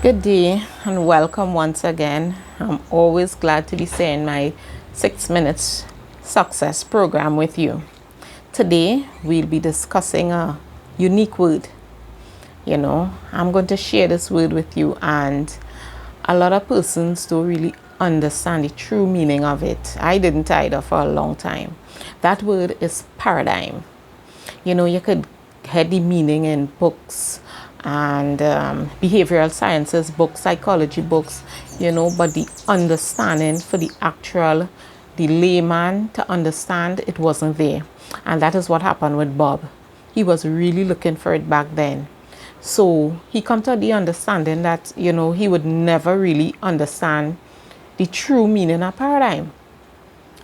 Good day and welcome once again. I'm always glad to be sharing my 6 minutes success program with you. Today we'll be discussing a unique word. I'm going to share this word with you, and a lot of persons don't really understand the true meaning of it. I didn't either for a long time. That word is paradigm. You could get the meaning in books and behavioral sciences books, psychology books, but the understanding for the layman to understand, it wasn't there. And that is what happened with Bob. He was really looking for it back then. So he come to the understanding that, he would never really understand the true meaning of paradigm,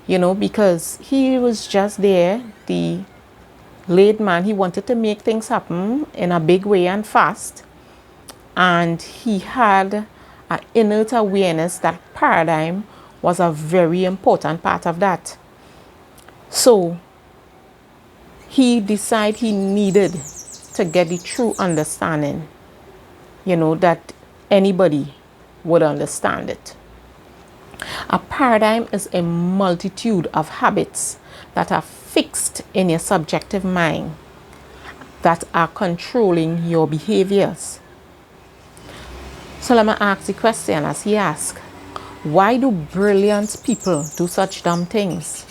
because he was just there, the late man. He wanted to make things happen in a big way and fast, and he had an innate awareness that paradigm was a very important part of that. So he decided he needed to get the true understanding, that anybody would understand it. A paradigm is a multitude of habits that are fixed in your subjective mind that are controlling your behaviors. So let me ask the question as he asked, why do brilliant people do such dumb things?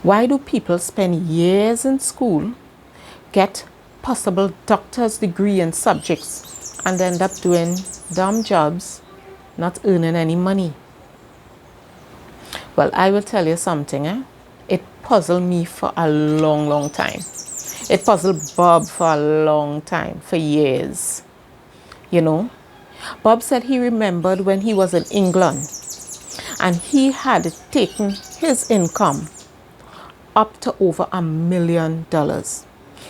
Why do people spend years in school, get possible doctor's degree in subjects, and end up doing dumb jobs, not earning any money? Well, I will tell you something. It puzzled me for a long time. It puzzled Bob for a long time, for years. Bob said he remembered when he was in England and he had taken his income up to over $1 million.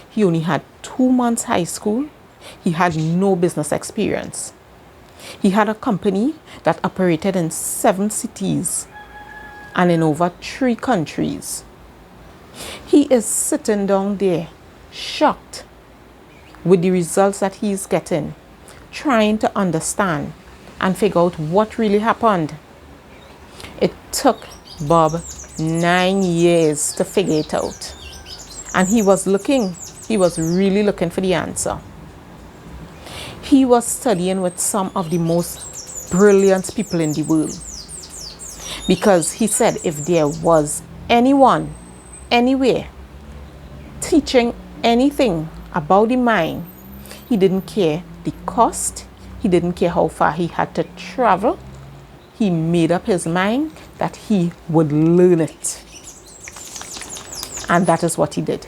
He only had 2 months high school. He had no business experience. He had a company that operated in 7 cities and in over 3 countries. He is sitting down there, shocked with the results that he's getting, trying to understand and figure out what really happened. It took Bob 9 years to figure it out. And he was really looking for the answer. He was studying with some of the most brilliant people in the world, because he said if there was anyone, anywhere, teaching anything about the mind, he didn't care the cost, he didn't care how far he had to travel. He made up his mind that he would learn it. And that is what he did.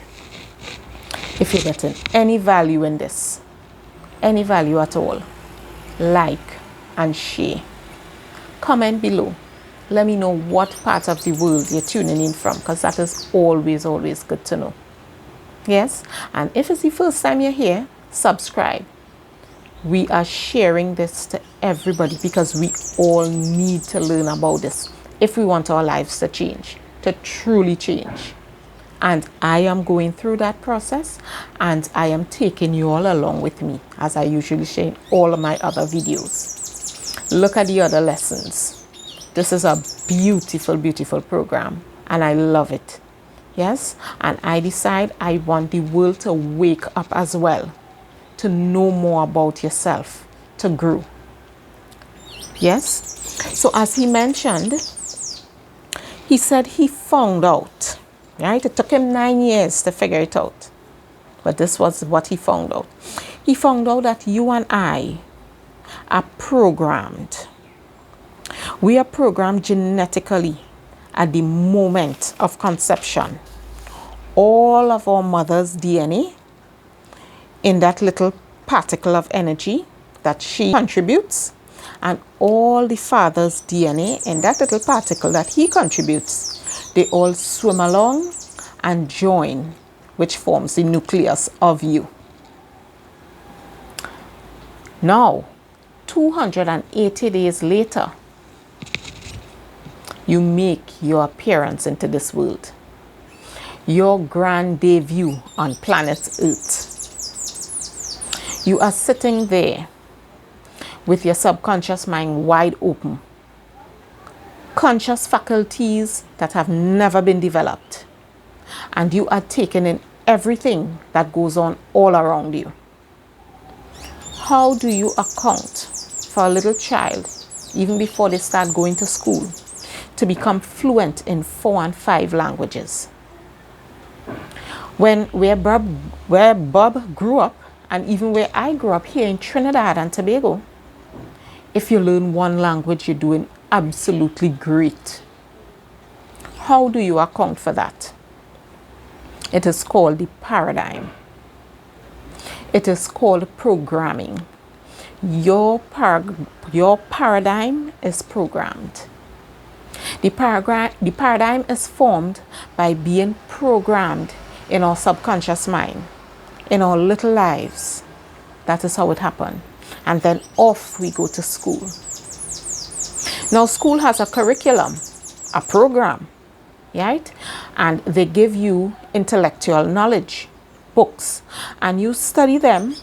If you're getting any value in this, any value at all, like and share. Comment below. Let me know what part of the world you're tuning in from, because that is always good to know. Yes? And if it's the first time you're here, subscribe. We are sharing this to everybody because we all need to learn about this if we want our lives to change, to truly change. And I am going through that process, and I am taking you all along with me, as I usually share in all of my other videos. Look at the other lessons. This is a beautiful program, and I love it. Yes? And I decide I want the world to wake up as well, to know more about yourself, to grow. Yes? So as he mentioned, he said he found out, right? It took him 9 years to figure it out. But this was what he found out. He found out that you and I are programmed. We are programmed genetically at the moment of conception. All of our mother's DNA in that little particle of energy that she contributes, and all the father's DNA in that little particle that he contributes, they all swim along and join, which forms the nucleus of you. Now, 280 days later, you make your appearance into this world. Your grand debut on planet Earth. You are sitting there with your subconscious mind wide open. Conscious faculties that have never been developed. And you are taking in everything that goes on all around you. How do you account for a little child, even before they start going to school, to become fluent in 4 and 5 languages? Where Bob grew up, and even where I grew up here in Trinidad and Tobago, if you learn one language, you're doing absolutely great. How do you account for that? It is called the paradigm. It is called programming. Your paradigm is programmed. The paradigm is formed by being programmed in our subconscious mind, in our little lives. That is how it happened. And then off we go to school. Now, school has a curriculum, a program, right? And they give you intellectual knowledge, books, and you study them.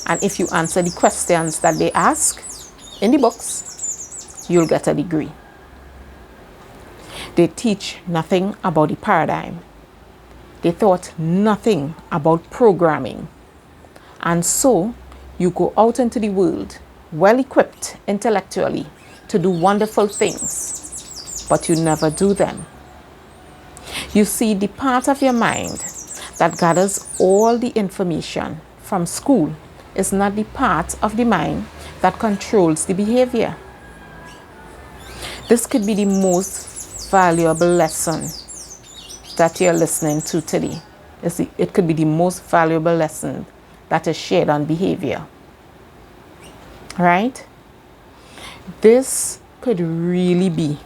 And if you answer the questions that they ask in the books, you'll get a degree. They teach nothing about the paradigm. They taught nothing about programming. And so you go out into the world well equipped intellectually to do wonderful things, but you never do them. You see, the part of your mind that gathers all the information from school is not the part of the mind that controls the behavior. This could be the most valuable lesson that you're listening to today. It could be the most valuable lesson that is shared on behavior. Right? This could really be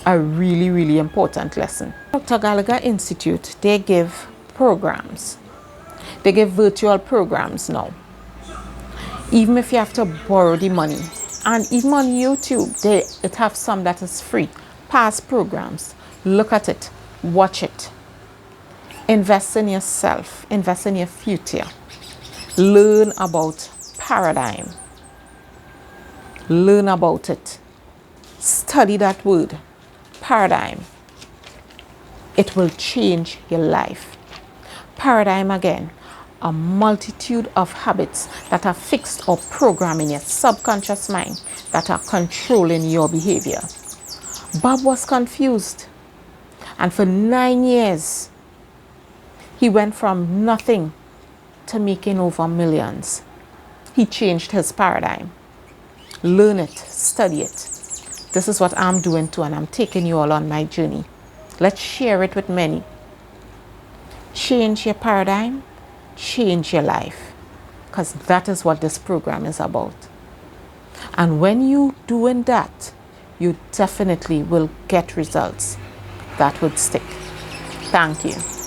a really, really important lesson. Dr. Gallagher Institute, they give programs. They give virtual programs now. Even if you have to borrow the money. And even on YouTube, it have some that is free. Past programs. Look at it. Watch it. Invest in yourself. Invest in your future. Learn about paradigm. Learn about it. Study that word. Paradigm. It will change your life. Paradigm again. A multitude of habits that are fixed or programmed in your subconscious mind that are controlling your behavior. Bob was confused. And for 9 years, he went from nothing to making over millions. He changed his paradigm. Learn it, study it. This is what I'm doing too, and I'm taking you all on my journey. Let's share it with many. Change your paradigm, change your life, because that is what this program is about. And when you doing that, you definitely will get results that would stick. Thank you.